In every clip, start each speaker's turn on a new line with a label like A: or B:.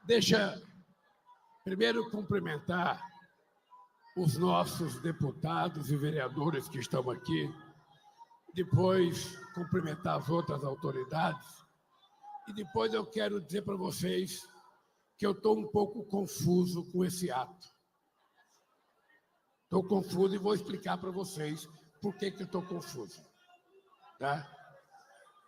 A: Deixa primeiro cumprimentar os nossos deputados e vereadores que estão aqui, depois cumprimentar as outras autoridades, e depois eu quero dizer para vocês que eu estou um pouco confuso com esse ato. Estou confuso e vou explicar para vocês por que eu estou confuso. Tá?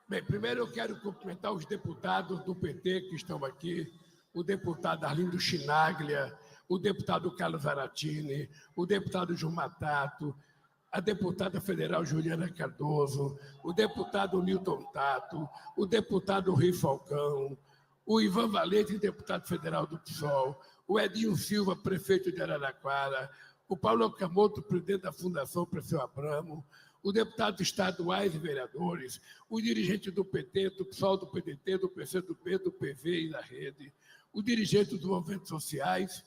A: Bem, primeiro eu quero cumprimentar os deputados do PT que estão aqui, o deputado Arlindo Chinaglia, o deputado Carlos Zaratini, o deputado Gilmar Tato, a deputada federal Juliana Cardoso, o deputado Newton Tato, o deputado Rui Falcão, o Ivan Valente, deputado federal do PSOL, o Edinho Silva, prefeito de Araraquara, o Paulo Okamoto, presidente da Fundação Perseu Abramo, o deputado estaduais e vereadores, o dirigente do PT, do PSOL, do PDT, do PCdoB, do PV e da Rede, o dirigente dos movimentos sociais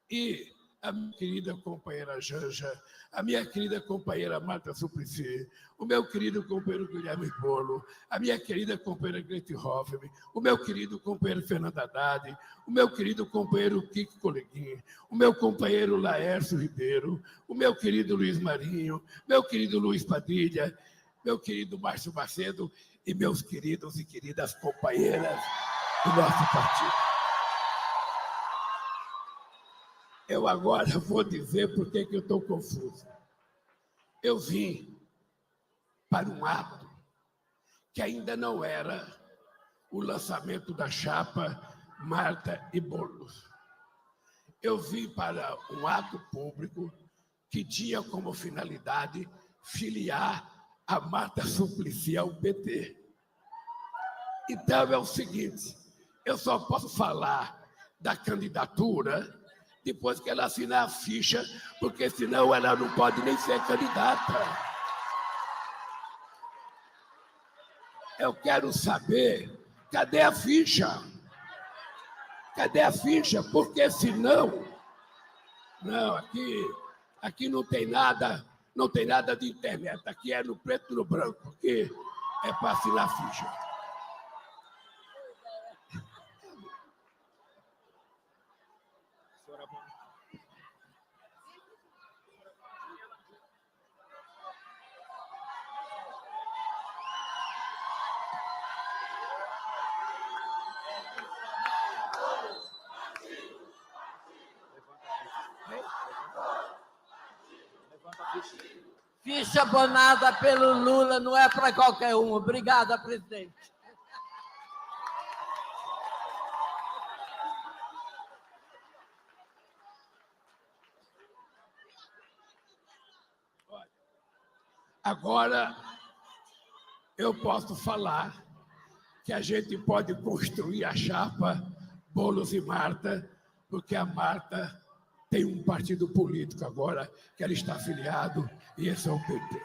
A: e a minha querida companheira Janja, a minha querida companheira Marta Suplicy, o meu querido companheiro Guilherme Bolo, a minha querida companheira Grete Hoffmann, o meu querido companheiro Fernando Haddad, o meu querido companheiro Kiko Coleguin, o meu companheiro Laércio Ribeiro, o meu querido Luiz Marinho, meu querido Luiz Padilha, meu querido Márcio Macedo e meus queridos e queridas companheiras do nosso partido. Eu agora vou dizer por que eu estou confuso. Eu vim para um ato que ainda não era o lançamento da chapa Marta e Boulos. Eu vim para um ato público que tinha como finalidade filiar a Marta Suplicy ao PT. Então é o seguinte, eu só posso falar da candidatura depois que ela assinar a ficha, porque senão ela não pode nem ser candidata. Eu quero saber, cadê a ficha? Cadê a ficha? Porque senão... Não, aqui não tem nada de internet, aqui é no preto e no branco, aqui é para assinar a ficha.
B: Ficha abonada pelo Lula não é para qualquer um. Obrigada, presidente.
A: Agora, eu posso falar que a gente pode construir a chapa Boulos e Marta, porque a Marta tem um partido político agora, que ela está afiliado, e esse é o PT.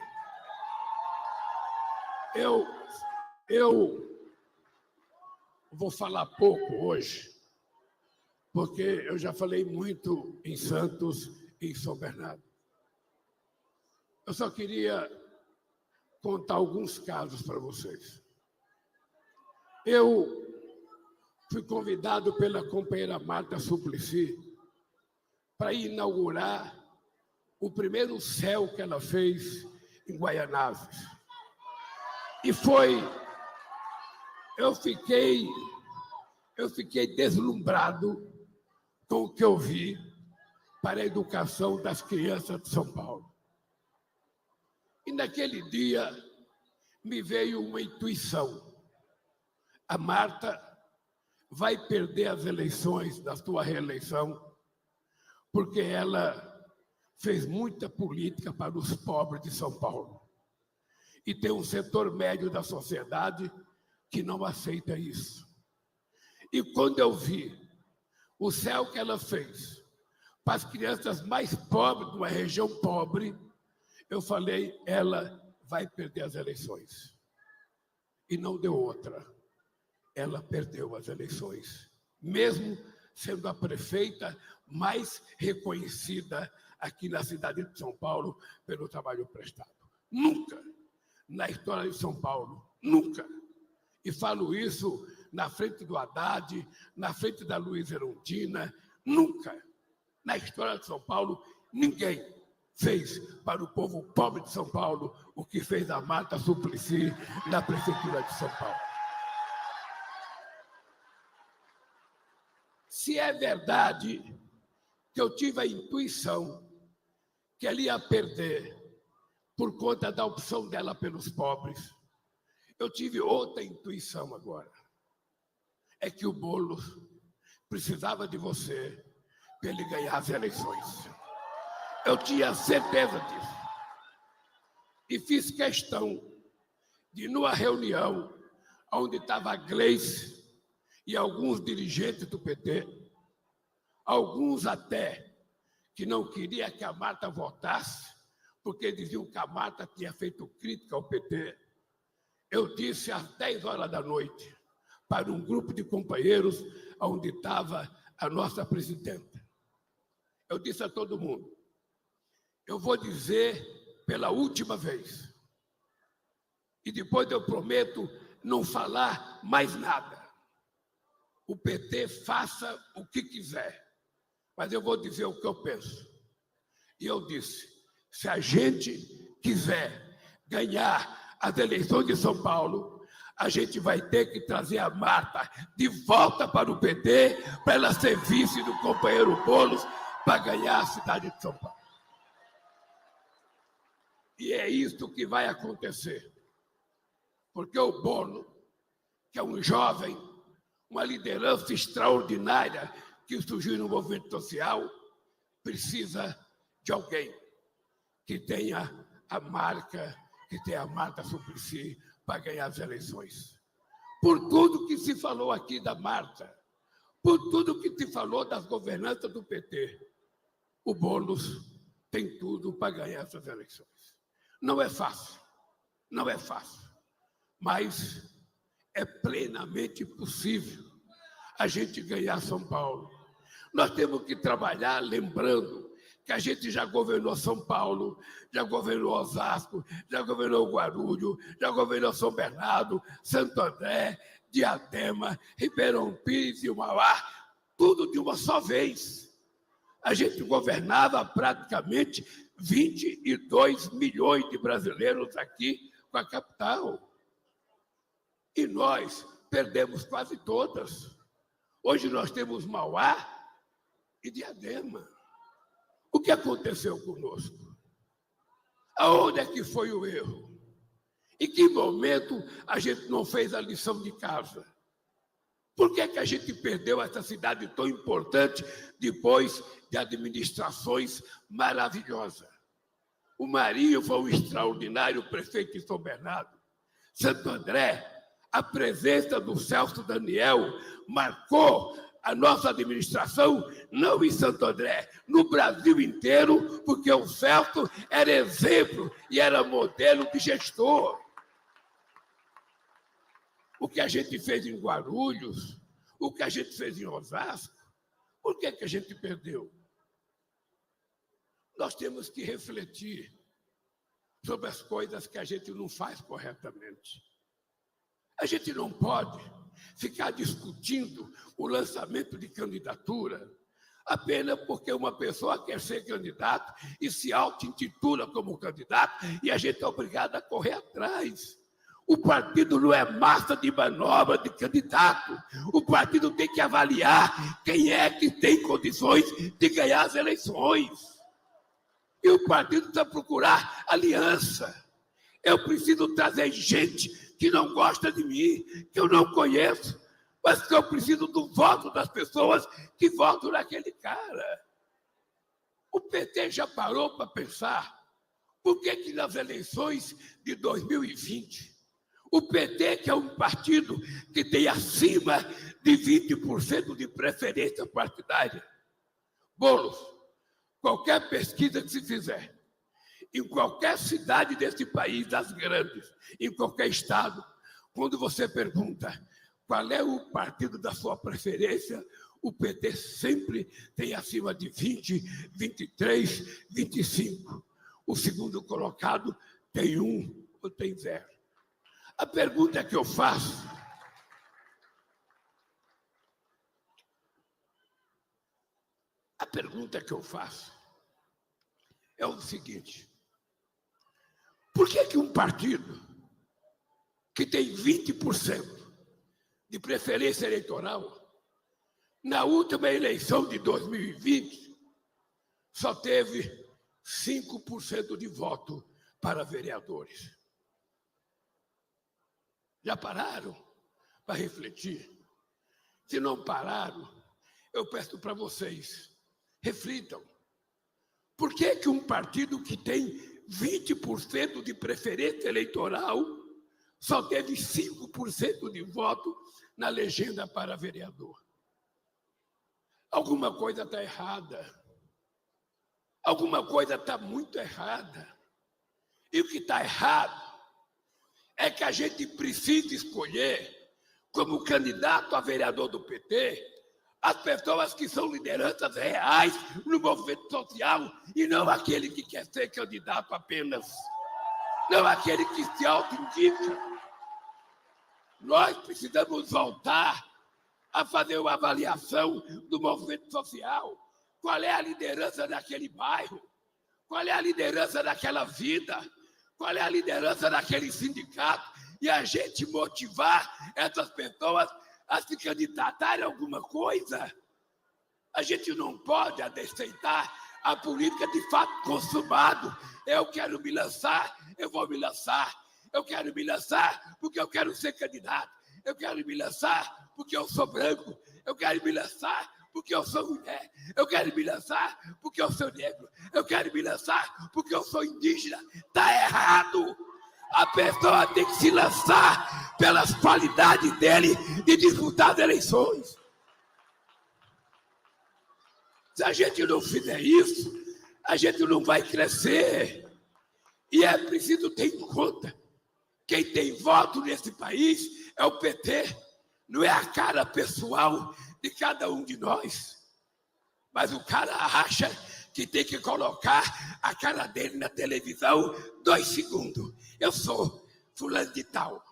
A: Eu vou falar pouco hoje, porque eu já falei muito em Santos e em São Bernardo. Eu só queria contar alguns casos para vocês. Eu fui convidado pela companheira Marta Suplicy para inaugurar o primeiro céu que ela fez em Guaianazes. E eu fiquei deslumbrado com o que eu vi para a educação das crianças de São Paulo. E naquele dia me veio uma intuição. A Marta vai perder as eleições da sua reeleição porque ela fez muita política para os pobres de São Paulo. E tem um setor médio da sociedade que não aceita isso. E quando eu vi o céu que ela fez para as crianças mais pobres de uma região pobre, eu falei, ela vai perder as eleições. E não deu outra. Ela perdeu as eleições, mesmo sendo a prefeita mais reconhecida aqui na cidade de São Paulo pelo trabalho prestado. Nunca, na história de São Paulo, nunca. E falo isso na frente do Haddad, na frente da Luiza Erundina. Nunca, na história de São Paulo, ninguém fez para o povo pobre de São Paulo o que fez a Marta Suplicy na Prefeitura de São Paulo. Se é verdade que eu tive a intuição que ela ia perder por conta da opção dela pelos pobres, eu tive outra intuição agora. É que o Boulos precisava de você para ele ganhar as eleições. Eu tinha certeza disso. E fiz questão de, numa reunião onde estava a Gleice e alguns dirigentes do PT, alguns até que não queriam que a Marta votasse, porque diziam que a Marta tinha feito crítica ao PT, eu disse às 10 horas da noite para um grupo de companheiros onde estava a nossa presidenta. Eu disse a todo mundo, eu vou dizer pela última vez, e depois eu prometo não falar mais nada. O PT faça o que quiser, mas eu vou dizer o que eu penso. E eu disse, se a gente quiser ganhar as eleições de São Paulo, a gente vai ter que trazer a Marta de volta para o PT, para ela ser vice do companheiro Boulos, para ganhar a cidade de São Paulo. E é isso que vai acontecer. Porque o Boulos, que é um jovem, uma liderança extraordinária que surgiu no movimento social, precisa de alguém que tenha a marca, que tenha a Marta Suplicy para ganhar as eleições. Por tudo que se falou aqui da Marta, por tudo que se falou das governanças do PT, o Boulos tem tudo para ganhar essas eleições. Não é fácil, não é fácil, mas é plenamente possível a gente ganhar São Paulo. Nós temos que trabalhar lembrando que a gente já governou São Paulo, já governou Osasco, já governou Guarulhos, já governou São Bernardo, Santo André, Diadema, Ribeirão Pires e Mauá, tudo de uma só vez. A gente governava praticamente 22 milhões de brasileiros aqui com a capital. E nós perdemos quase todas. Hoje nós temos Mauá e Diadema. O que aconteceu conosco? Aonde é que foi o erro? Em que momento a gente não fez a lição de casa? Por que a gente perdeu essa cidade tão importante depois de administrações maravilhosas? O Marinho foi um extraordinário prefeito de São Bernardo. Santo André, a presença do Celso Daniel marcou a nossa administração, não em Santo André, no Brasil inteiro, porque o Celso era exemplo e era modelo de gestor. O que a gente fez em Guarulhos, o que a gente fez em Osasco, por que a gente perdeu? Nós temos que refletir sobre as coisas que a gente não faz corretamente. A gente não pode ficar discutindo o lançamento de candidatura apenas porque uma pessoa quer ser candidato e se auto-intitula como candidato e a gente é obrigado a correr atrás. O partido não é massa de manobra de candidato. O partido tem que avaliar quem é que tem condições de ganhar as eleições. E o partido precisa procurar aliança. Eu preciso trazer gente que não gosta de mim, que eu não conheço, mas que eu preciso do voto das pessoas que votam naquele cara. O PT já parou para pensar por que nas eleições de 2020, o PT, que é um partido que tem acima de 20% de preferência partidária, Boulos, qualquer pesquisa que se fizer, em qualquer cidade desse país, das grandes, em qualquer estado, quando você pergunta qual é o partido da sua preferência, o PT sempre tem acima de 20, 23, 25. O segundo colocado tem 1 ou tem 0. A pergunta que eu faço pergunta que eu faço é o seguinte: por que um partido que tem 20% de preferência eleitoral, na última eleição de 2020, só teve 5% de voto para vereadores? Já pararam para refletir? Se não pararam, eu peço para vocês, reflitam. Por que um partido que tem 20% de preferência eleitoral só teve 5% de voto na legenda para vereador? Alguma coisa está errada. Alguma coisa está muito errada. E o que está errado é que a gente precisa escolher como candidato a vereador do PT as pessoas que são lideranças reais no movimento social e não aquele que quer ser candidato apenas, não aquele que se auto-indica. Nós precisamos voltar a fazer uma avaliação do movimento social. Qual é a liderança daquele bairro? Qual é a liderança daquela vida? Qual é a liderança daquele sindicato? E a gente motivar essas pessoas a se candidatarem a alguma coisa. A gente não pode aceitar a política de fato consumado. Eu quero me lançar, eu vou me lançar. Eu quero me lançar porque eu quero ser candidato. Eu quero me lançar porque eu sou branco. Eu quero me lançar porque eu sou mulher. Eu quero me lançar porque eu sou negro. Eu quero me lançar porque eu sou indígena. Está errado. A pessoa tem que se lançar pelas qualidades dele de disputar as eleições. Se a gente não fizer isso, a gente não vai crescer. E é preciso ter em conta: quem tem voto nesse país é o PT, não é a cara pessoal de cada um de nós. Mas o cara acha que tem que colocar a cara dele na televisão 2 segundos. Eu sou fulano de tal.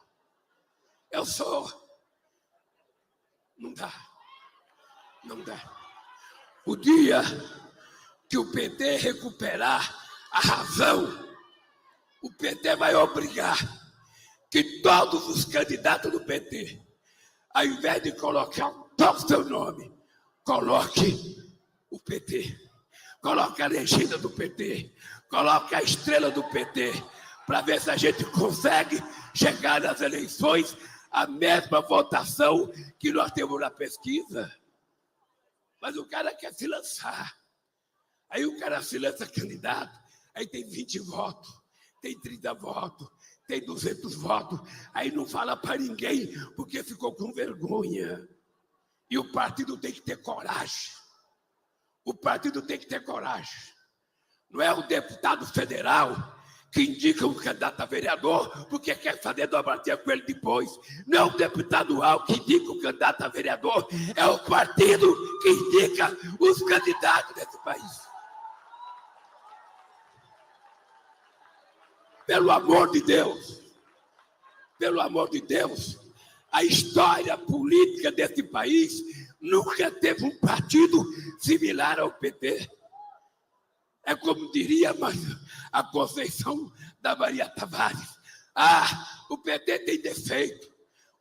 A: Eu sou... Não dá. Não dá. O dia que o PT recuperar a razão, o PT vai obrigar que todos os candidatos do PT, ao invés de colocar o seu nome, coloque o PT. Coloque a legenda do PT. Coloque a estrela do PT. Para ver se a gente consegue chegar nas eleições a mesma votação que nós temos na pesquisa. Mas o cara quer se lançar. Aí o cara se lança candidato, aí tem 20 votos, tem 30 votos, tem 200 votos, aí não fala para ninguém porque ficou com vergonha. E o partido tem que ter coragem. O partido tem que ter coragem. Não é o deputado federal que indica um candidato a vereador porque quer fazer dobradinha com ele depois. Não é o deputado que indica um candidato a vereador, é o partido que indica os candidatos desse país. Pelo amor de Deus, a história política desse país nunca teve um partido similar ao PT. É como diria a Conceição da Maria Tavares: o PT tem defeito,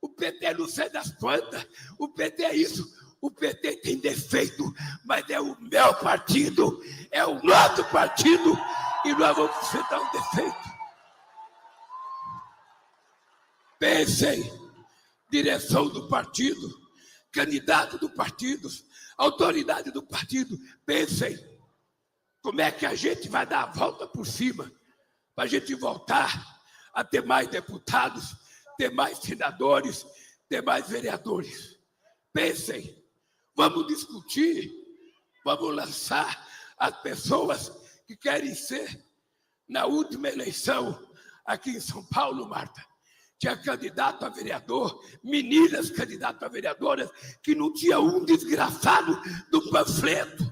A: o PT não sei das quantas, o PT é isso, o PT tem defeito, mas é o meu partido, é o nosso partido, e nós vamos enfrentar um defeito. Pensem, direção do partido, candidato do partido, autoridade do partido, pensem como é que a gente vai dar a volta por cima para a gente voltar a ter mais deputados, ter mais senadores, ter mais vereadores. Pensem, vamos discutir, vamos lançar as pessoas que querem ser. Na última eleição, aqui em São Paulo, Marta, tinha candidato a vereador, meninas candidatas a vereadoras, que não tinha um desgraçado do panfleto.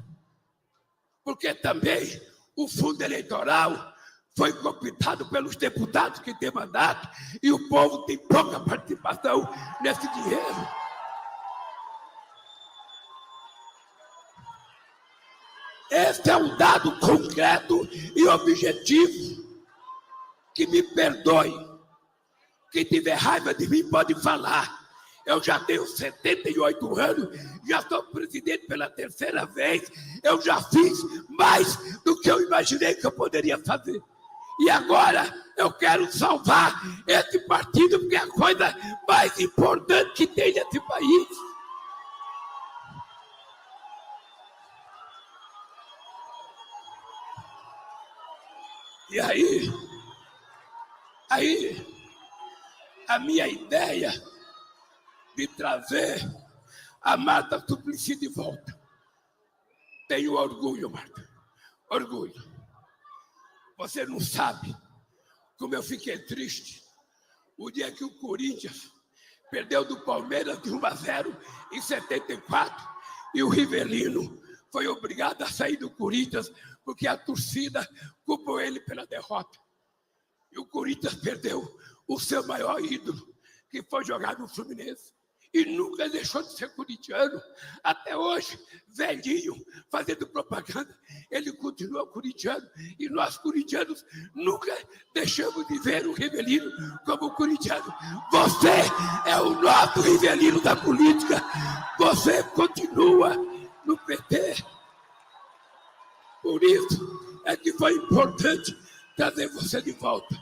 A: Porque também o fundo eleitoral foi cooptado pelos deputados que têm mandato e o povo tem pouca participação nesse dinheiro. Esse é um dado concreto e objetivo. Que me perdoe. Quem tiver raiva de mim pode falar. Eu já tenho 78 anos, já sou presidente pela terceira vez. Eu já fiz mais do que eu imaginei que eu poderia fazer. E agora eu quero salvar esse partido, porque é a coisa mais importante que tem nesse país. E aí a minha ideia de trazer a Marta Suplicy de volta. Tenho orgulho, Marta. Orgulho. Você não sabe como eu fiquei triste o dia que o Corinthians perdeu do Palmeiras de 1-0 em 74 e o Rivelino foi obrigado a sair do Corinthians porque a torcida culpou ele pela derrota. E o Corinthians perdeu o seu maior ídolo, que foi jogar no Fluminense. E nunca deixou de ser corintiano. Até hoje, velhinho, fazendo propaganda, ele continua corintiano. E nós, corintianos, nunca deixamos de ver o Rivelino como corintiano. Você é o nosso Rivelino da política. Você continua no PT. Por isso é que foi importante trazer você de volta.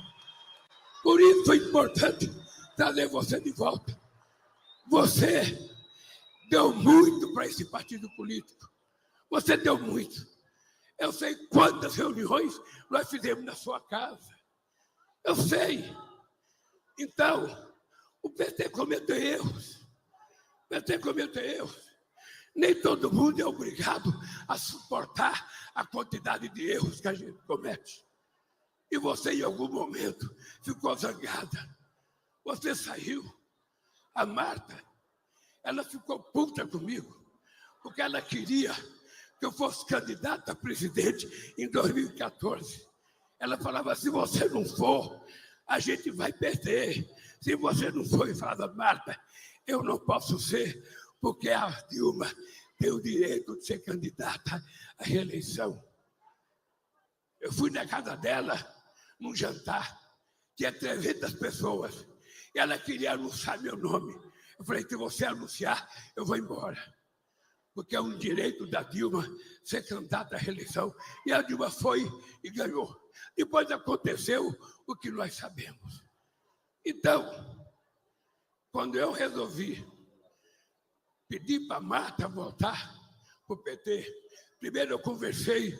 A: Por isso foi importante trazer você de volta. Você deu muito para esse partido político. Você deu muito. Eu sei quantas reuniões nós fizemos na sua casa. Eu sei. Então, o PT cometeu erros. O PT cometeu erros. Nem todo mundo é obrigado a suportar a quantidade de erros que a gente comete. E você, em algum momento, ficou zangada. Você saiu. A Marta, ela ficou puta comigo, porque ela queria que eu fosse candidata a presidente em 2014. Ela falava, se você não for, a gente vai perder. Se você não for, eu falava, Marta, eu não posso ser, porque a Dilma tem o direito de ser candidata à reeleição. Eu fui na casa dela, num jantar, tinha 300 pessoas, e ela queria anunciar meu nome. Eu falei, se você anunciar, eu vou embora. Porque é um direito da Dilma ser candidata à reeleição. E a Dilma foi e ganhou. Depois aconteceu o que nós sabemos. Então, quando eu resolvi pedir para a Marta voltar para o PT, primeiro eu conversei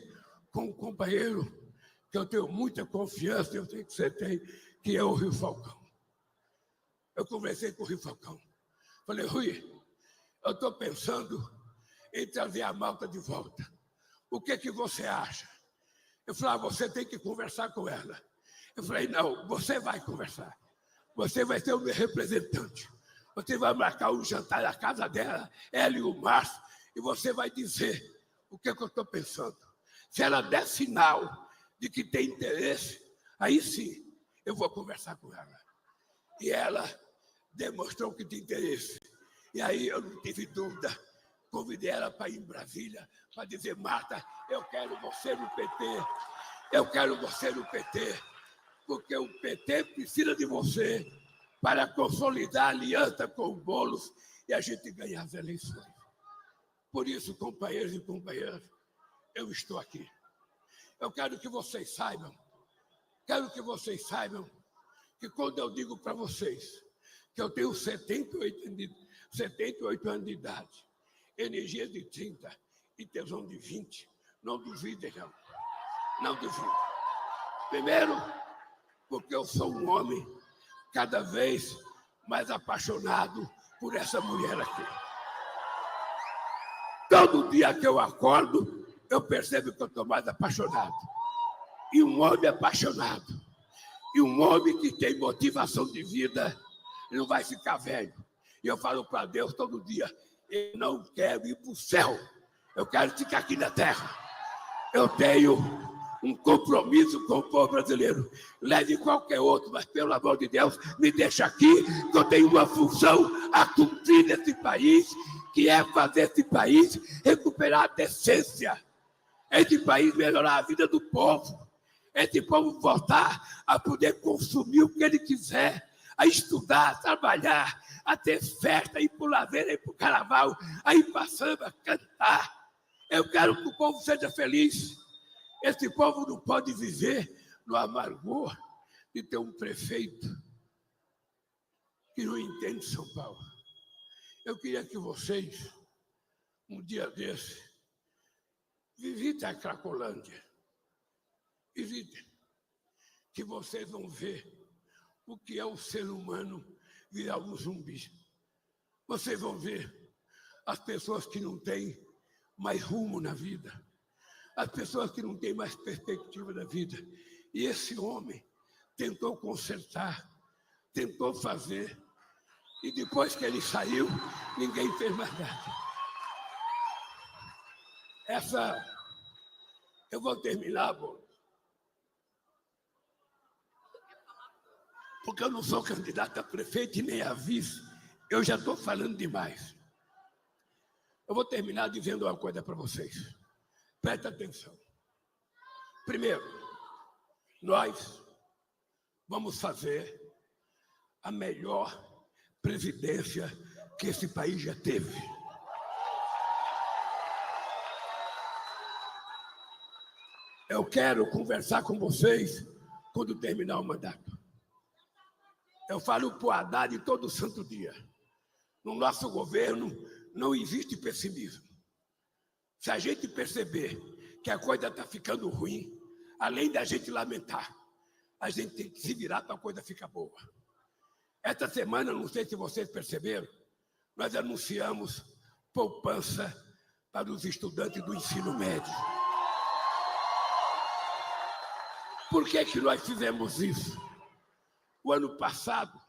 A: com um companheiro que eu tenho muita confiança, eu sei que você tem, que é o Rui Falcão. Eu conversei com o Rui Falcão. Falei, Rui, eu estou pensando em trazer a Marta de volta. O que você acha? Eu falei, você tem que conversar com ela. Eu falei, não, você vai conversar. Você vai ser o meu representante. Você vai marcar um jantar na casa dela, ela e o Márcio, e você vai dizer o que eu estou pensando. Se ela der sinal de que tem interesse, aí sim eu vou conversar com ela. E ela demonstrou que tem interesse. E aí eu não tive dúvida. Convidei ela para ir em Brasília, para dizer, Marta, eu quero você no PT. Eu quero você no PT. Porque o PT precisa de você para consolidar a aliança com o Boulos e a gente ganhar as eleições. Por isso, companheiros e companheiras, eu estou aqui. Eu quero que vocês saibam, que quando eu digo para vocês que eu tenho 78 anos de idade, energia de 30 e tesão de 20, não duvidem, não. Não duvidem. Primeiro, porque eu sou um homem cada vez mais apaixonado por essa mulher aqui. Todo dia que eu acordo, eu percebo que eu estou mais apaixonado. E um homem apaixonado, e um homem que tem motivação de vida, não vai ficar velho. E eu falo para Deus todo dia, eu não quero ir para o céu, eu quero ficar aqui na terra. Eu tenho um compromisso com o povo brasileiro. Leve qualquer outro, mas pelo amor de Deus, me deixa aqui, que eu tenho uma função a cumprir nesse país, que é fazer esse país recuperar a decência. esse país melhorar a vida do povo, esse povo voltar a poder consumir o que ele quiser, a estudar, a trabalhar, a ter festa, a ir para o lazer, a ir para o carnaval, a ir para samba, cantar. Eu quero que o povo seja feliz. Esse povo não pode viver no amargor de ter um prefeito que não entende São Paulo. Eu queria que vocês, um dia desse, visitem a Cracolândia. Visitem, que vocês vão ver o que é o ser humano virar um zumbi. Vocês vão ver as pessoas que não têm mais rumo na vida, as pessoas que não têm mais perspectiva na vida. E esse homem tentou consertar, tentou fazer, e depois que ele saiu, ninguém fez mais nada. Eu vou terminar, porque eu não sou candidato a prefeito e nem a vice, eu já estou falando demais. Eu vou terminar dizendo uma coisa para vocês. Presta atenção. Primeiro, nós vamos fazer a melhor presidência que esse país já teve. Eu quero conversar com vocês quando terminar o mandato. Eu falo para o Haddad todo santo dia. No nosso governo não existe pessimismo. Se a gente perceber que a coisa está ficando ruim, além da gente lamentar, a gente tem que se virar para a coisa ficar boa. Esta semana, não sei se vocês perceberam, nós anunciamos poupança para os estudantes do ensino médio. Por que nós fizemos isso? O ano passado,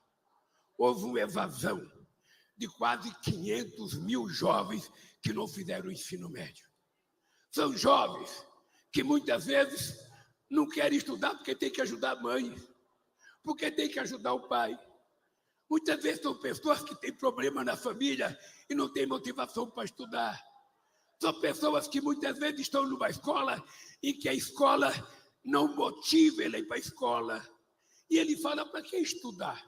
A: houve uma evasão de quase 500 mil jovens que não fizeram o ensino médio. São jovens que muitas vezes não querem estudar porque tem que ajudar a mãe, porque tem que ajudar o pai. Muitas vezes são pessoas que têm problema na família e não têm motivação para estudar. São pessoas que muitas vezes estão numa escola em que a escola não motiva ele a ir para a escola. E ele fala, para que estudar?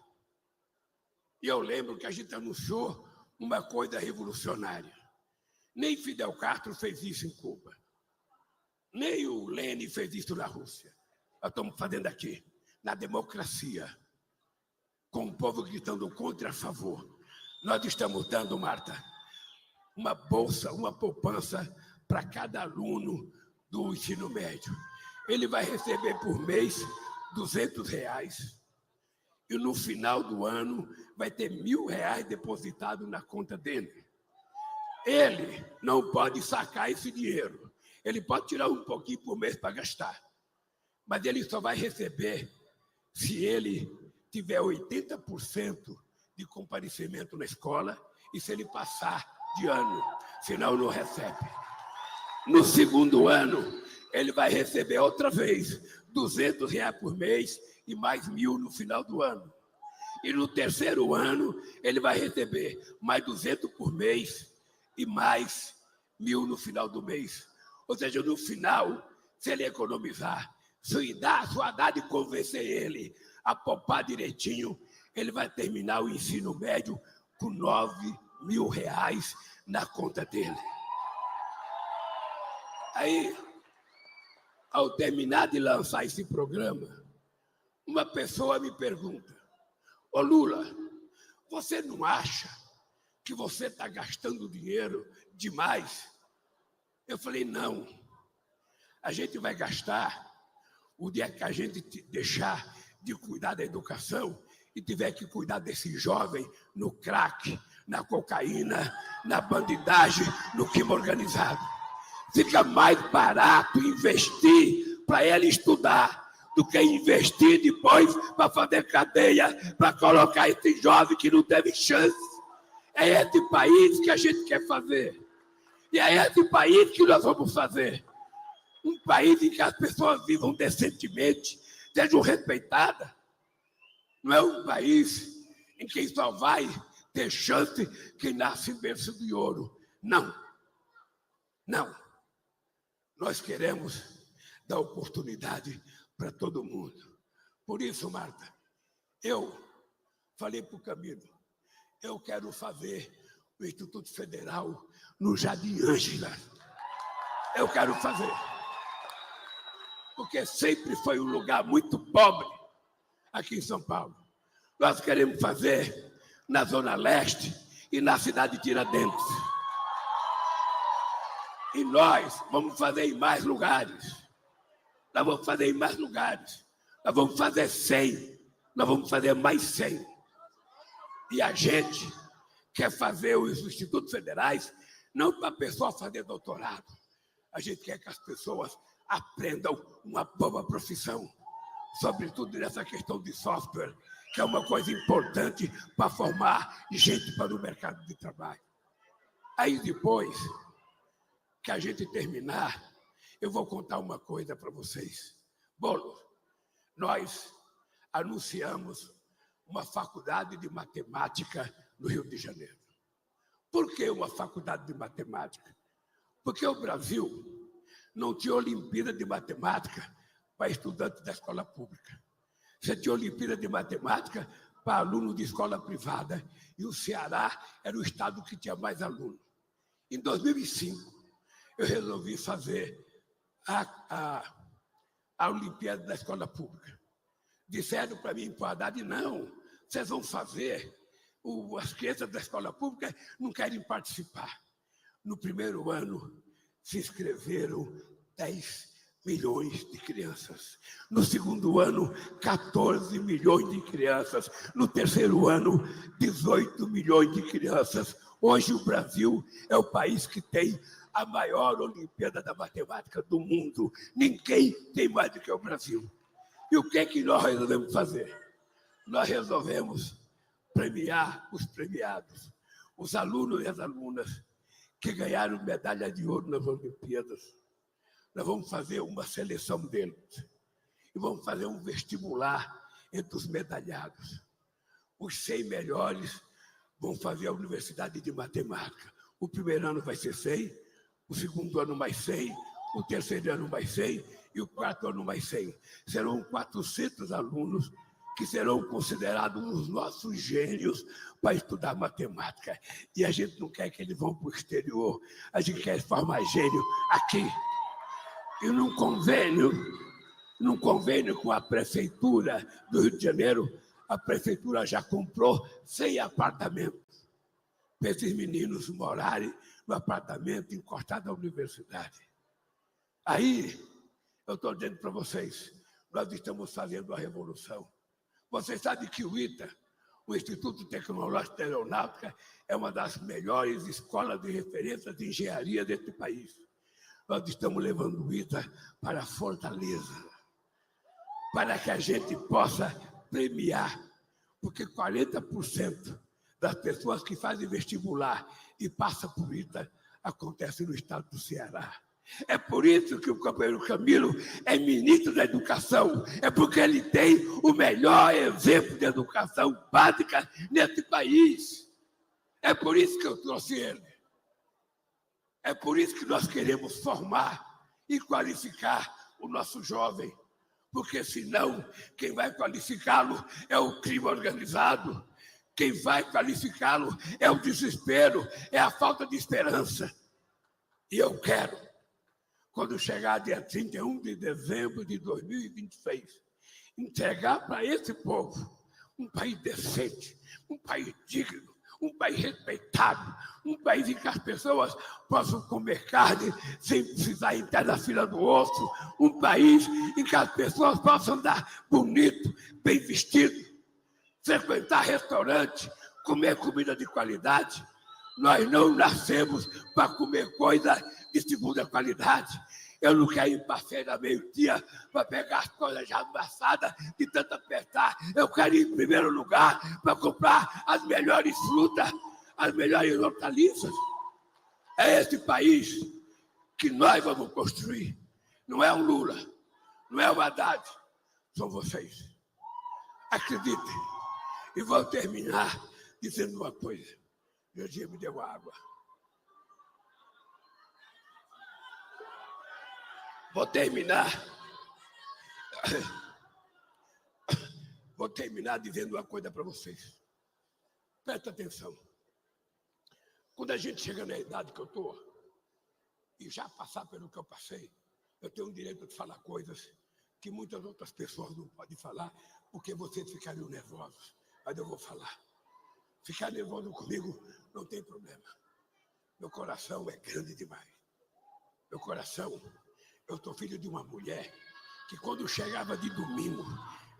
A: E eu lembro que a gente anunciou uma coisa revolucionária. Nem Fidel Castro fez isso em Cuba. Nem o Lenin fez isso na Rússia. Nós estamos fazendo aqui, na democracia, com o povo gritando contra a favor. Nós estamos dando, Marta, uma bolsa, uma poupança para cada aluno do ensino médio. Ele vai receber por mês R$200. E no final do ano vai ter R$1.000 depositado na conta dele. Ele não pode sacar esse dinheiro. Ele pode tirar um pouquinho por mês para gastar. Mas ele só vai receber se ele tiver 80% de comparecimento na escola e se ele passar de ano, senão não recebe. No segundo ano, ele vai receber outra vez R$200 por mês e mais 1.000 no final do ano. E no terceiro ano, ele vai receber mais 200 por mês e mais 1.000 no final do mês. Ou seja, no final, se ele economizar, se o Haddad convencer ele a poupar direitinho, ele vai terminar o ensino médio com R$9.000 na conta dele. Aí, ao terminar de lançar esse programa, uma pessoa me pergunta, ô Lula, você não acha que você está gastando dinheiro demais? Eu falei, não. A gente vai gastar o dia que a gente deixar de cuidar da educação e tiver que cuidar desse jovem no crack, na cocaína, na bandidagem, no crime organizado. Fica mais barato investir para ele estudar do que investir depois para fazer cadeia, para colocar esse jovem que não teve chance. É esse país que a gente quer fazer. E é esse país que nós vamos fazer. Um país em que as pessoas vivam decentemente, sejam respeitadas. Não é um país em que só vai ter chance quem nasce em berço de ouro. Não. Não. Nós queremos dar oportunidade para todo mundo. Por isso, Marta, eu falei para o Camilo, eu quero fazer o Instituto Federal no Jardim Ângela. Eu quero fazer. Porque sempre foi um lugar muito pobre aqui em São Paulo. Nós queremos fazer na Zona Leste e na cidade de Tiradentes. E nós vamos fazer em mais lugares. Nós vamos fazer em mais lugares. Nós vamos fazer 100. Nós vamos fazer mais 100. E a gente quer fazer os institutos federais não para a pessoa fazer doutorado. A gente quer que as pessoas aprendam uma boa profissão, sobretudo nessa questão de software, que é uma coisa importante para formar gente para o mercado de trabalho. Aí depois que a gente terminar, eu vou contar uma coisa para vocês. Bolo, nós anunciamos uma faculdade de matemática no Rio de Janeiro. Por que uma faculdade de matemática? Porque o Brasil não tinha Olimpíada de Matemática para estudantes da escola pública. Você tinha Olimpíada de Matemática para alunos de escola privada, e o Ceará era o estado que tinha mais alunos. Em 2005, eu resolvi fazer a Olimpíada da escola pública. Disseram para mim, em Haddad, não, vocês vão fazer, as crianças da escola pública não querem participar. No primeiro ano, se inscreveram 10 milhões de crianças. No segundo ano, 14 milhões de crianças. No terceiro ano, 18 milhões de crianças. Hoje, o Brasil é o país que tem a maior Olimpíada da Matemática do mundo. Ninguém tem mais do que o Brasil. E o que é que nós resolvemos fazer? Nós resolvemos premiar os premiados, os alunos e as alunas que ganharam medalha de ouro nas Olimpíadas. Nós vamos fazer uma seleção deles e vamos fazer um vestibular entre os medalhados. Os 100 melhores vão fazer a Universidade de Matemática. O primeiro ano vai ser 100, o segundo ano mais 100, o terceiro ano mais 100 e o quarto ano mais 100. Serão 400 alunos que serão considerados os nossos gênios para estudar matemática. E a gente não quer que eles vão para o exterior, a gente quer formar gênio aqui. E num convênio com a Prefeitura do Rio de Janeiro, a Prefeitura já comprou 100 apartamentos para esses meninos morarem no apartamento encostado à universidade. Aí, eu estou dizendo para vocês, nós estamos fazendo a revolução. Vocês sabem que o ITA, o Instituto Tecnológico de Aeronáutica, é uma das melhores escolas de referência de engenharia deste país. Nós estamos levando o ITA para Fortaleza, para que a gente possa premiar, porque 40% das pessoas que fazem vestibular e passam por ITA acontece no estado do Ceará. É por isso que o companheiro Camilo é ministro da Educação. É porque ele tem o melhor exemplo de educação básica nesse país. É por isso que eu trouxe ele. É por isso que nós queremos formar e qualificar o nosso jovem. Porque senão, quem vai qualificá-lo é o crime organizado. Quem vai qualificá-lo é o desespero, é a falta de esperança. E eu quero, quando chegar dia 31 de dezembro de 2026, entregar para esse povo um país decente, um país digno, um país respeitado, um país em que as pessoas possam comer carne sem precisar entrar na fila do osso, um país em que as pessoas possam andar bonito, bem vestido, frequentar restaurante, comer comida de qualidade. Nós não nascemos para comer coisa de segunda qualidade. Eu não quero ir para a feira meio-dia para pegar as coisas já amassadas de tanto apertar. Eu quero ir em primeiro lugar para comprar as melhores frutas, as melhores hortaliças. É esse país que nós vamos construir. Não é o Lula, não é o Haddad, são vocês. Acreditem. E vou terminar dizendo uma coisa. Meu dia me deu água. Vou terminar dizendo uma coisa para vocês. Presta atenção. Quando a gente chega na idade que eu estou, e já passar pelo que eu passei, eu tenho o direito de falar coisas que muitas outras pessoas não podem falar, porque vocês ficariam nervosos. Mas eu vou falar. Ficar nervoso comigo não tem problema. Meu coração é grande demais. Meu coração, eu sou filho de uma mulher que quando chegava de domingo,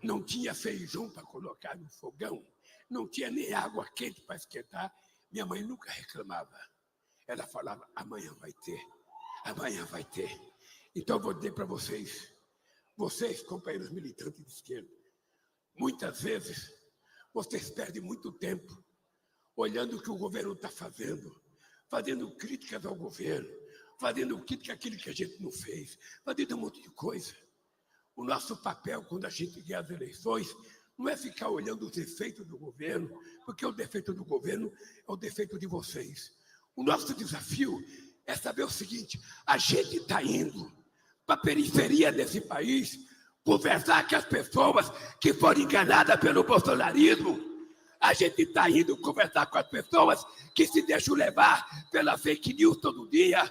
A: não tinha feijão para colocar no fogão, não tinha nem água quente para esquentar. Minha mãe nunca reclamava. Ela falava, amanhã vai ter, amanhã vai ter. Então eu vou dizer para vocês, companheiros militantes de esquerda, muitas vezes vocês perdem muito tempo olhando o que o governo está fazendo críticas ao governo, fazendo crítica àquilo que a gente não fez, fazendo um monte de coisa. O nosso papel, quando a gente ganha as eleições, não é ficar olhando os defeitos do governo, porque o defeito do governo é o defeito de vocês. O nosso desafio é saber o seguinte, a gente está indo para a periferia desse país, conversar com as pessoas que foram enganadas pelo bolsonarismo. A gente está indo conversar com as pessoas que se deixam levar pela fake news todo dia.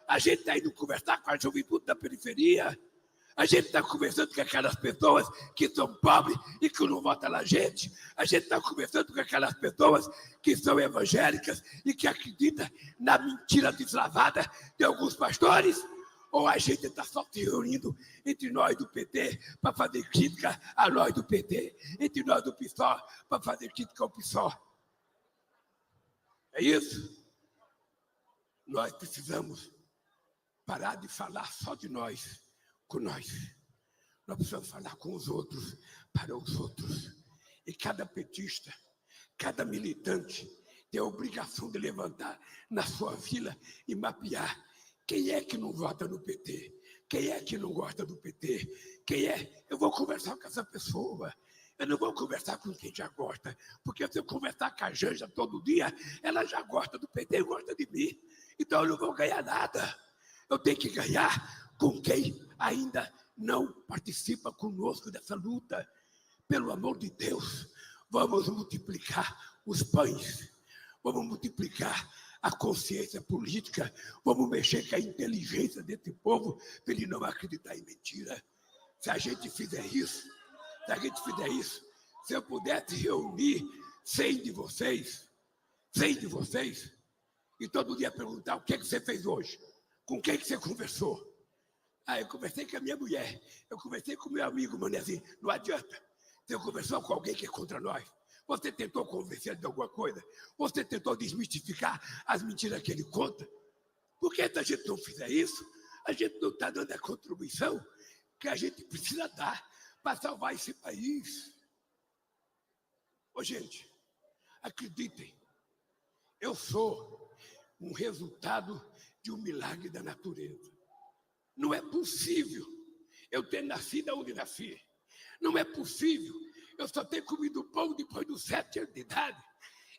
A: A gente está indo conversar com a juventude da periferia. A gente está conversando com aquelas pessoas que são pobres e que não votam na gente. A gente está conversando com aquelas pessoas que são evangélicas e que acreditam na mentira deslavada de alguns pastores. Ou a gente está só se reunindo entre nós do PT para fazer crítica a nós do PT, entre nós do PSOL para fazer crítica ao PSOL. É isso? Nós precisamos parar de falar só de nós, com nós. Nós precisamos falar com os outros, para os outros. E cada petista, cada militante tem a obrigação de levantar na sua vila e mapear quem é que não vota no PT, quem é que não gosta do PT, quem é. Eu vou conversar com essa pessoa. Eu não vou conversar com quem já gosta, porque se eu conversar com a Janja todo dia, ela já gosta do PT e gosta de mim. Então eu não vou ganhar nada. Eu tenho que ganhar com quem ainda não participa conosco dessa luta. Pelo amor de Deus, vamos multiplicar os pães, vamos multiplicar a consciência política, vamos mexer com a inteligência desse povo para ele não acreditar em mentira. Se a gente fizer isso, se eu pudesse reunir 100 de vocês, e todo dia perguntar o que você fez hoje, com quem que você conversou? Eu conversei com a minha mulher, eu conversei com o meu amigo Manezinho. Não adianta. Você conversou com alguém que é contra nós? Você tentou convencer de alguma coisa? Você tentou desmistificar as mentiras que ele conta? Por que se a gente não fizer isso, a gente não está dando a contribuição que a gente precisa dar para salvar esse país? Ô, gente, acreditem, eu sou um resultado de um milagre da natureza. Não é possível eu ter nascido onde nasci. Não é possível eu só ter comido pão depois dos 7 anos de idade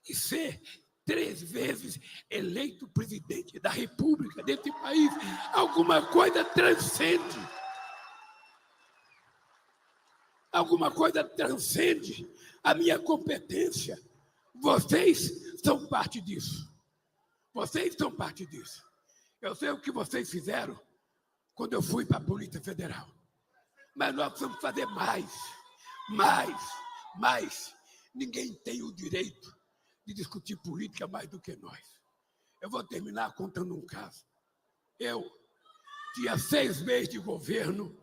A: e ser 3 vezes eleito presidente da República desse país. Alguma coisa transcende. Alguma coisa transcende a minha competência. Vocês são parte disso. Vocês são parte disso. Eu sei o que vocês fizeram quando eu fui para a Polícia Federal. Mas nós precisamos fazer mais. Ninguém tem o direito de discutir política mais do que nós. Eu vou terminar contando um caso. Eu tinha 6 meses de governo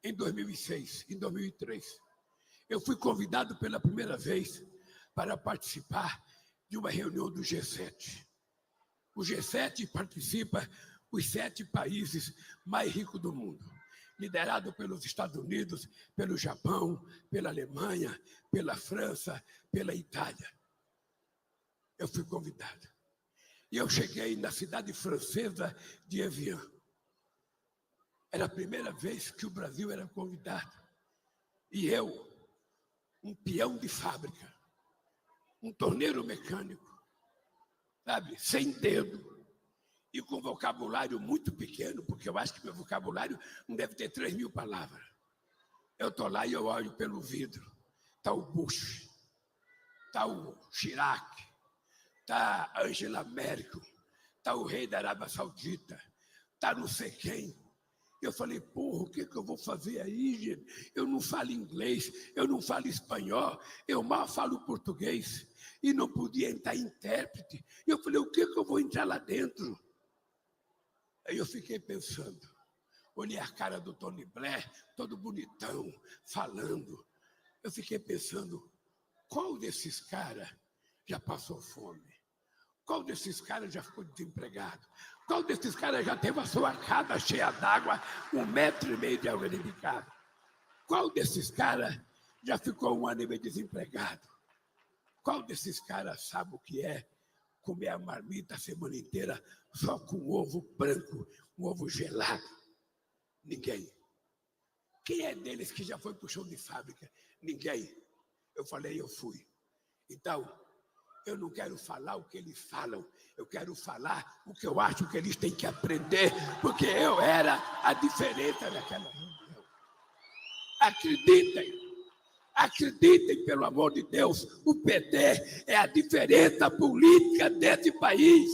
A: em 2006, em 2003. Eu fui convidado pela primeira vez para participar de uma reunião do G7. O G7 participa os 7 países mais ricos do mundo, liderado pelos Estados Unidos, pelo Japão, pela Alemanha, pela França, pela Itália. Eu fui convidado. E eu cheguei na cidade francesa de Evian. Era a primeira vez que o Brasil era convidado. E eu, um peão de fábrica, um torneiro mecânico, sabe, sem dedo, e com vocabulário muito pequeno, porque eu acho que meu vocabulário não deve ter 3.000 palavras. Eu estou lá e eu olho pelo vidro. Está o Bush, está o Chirac, está a Angela Merkel, está o rei da Arábia Saudita, está não sei quem. Eu falei, porra, o que eu vou fazer aí, gente? Eu não falo inglês, eu não falo espanhol, eu mal falo português. E não podia entrar intérprete. Eu falei, o que eu vou entrar lá dentro? Aí eu fiquei pensando. Olhei a cara do Tony Blair, todo bonitão, falando. Eu fiquei pensando, qual desses caras já passou fome? Qual desses caras já ficou desempregado? Qual desses caras já teve a sua casa cheia d'água, 1,5 metro de água de casa? Qual desses caras já ficou 1 ano e meio desempregado? Qual desses caras sabe o que é comer a marmita a semana inteira só com ovo branco, um ovo gelado? Ninguém. Quem é deles que já foi para o chão de fábrica? Ninguém. Eu falei, eu fui. Então, eu não quero falar o que eles falam, eu quero falar o que eu acho que eles têm que aprender, porque eu era a diferença naquela reunião. Acreditem, pelo amor de Deus, o PT é a diferença política desse país.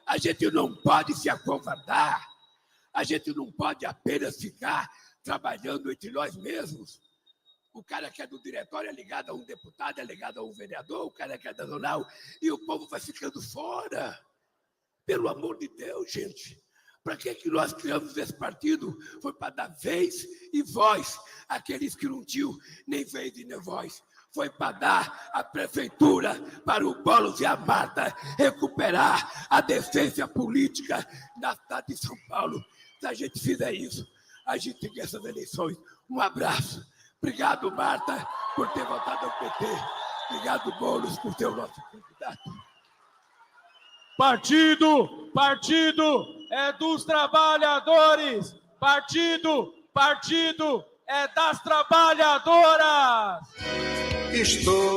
A: A gente não pode se acovardar, a gente não pode apenas ficar trabalhando entre nós mesmos. O cara que é do diretório é ligado a um deputado, é ligado a um vereador, o cara que é da zonal, e o povo vai ficando fora. Pelo amor de Deus, gente. Para que nós criamos esse partido? Foi para dar vez e voz àqueles que não tinham nem vez e nem voz. Foi para dar a prefeitura para o Boulos e a Marta recuperar a decência política na cidade de São Paulo. Se a gente fizer isso, a gente tem essas eleições. Um abraço. Obrigado, Marta, por ter votado ao PT. Obrigado, Boulos, por ser o nosso candidato.
C: Partido é dos trabalhadores. Partido é das trabalhadoras.
D: Estou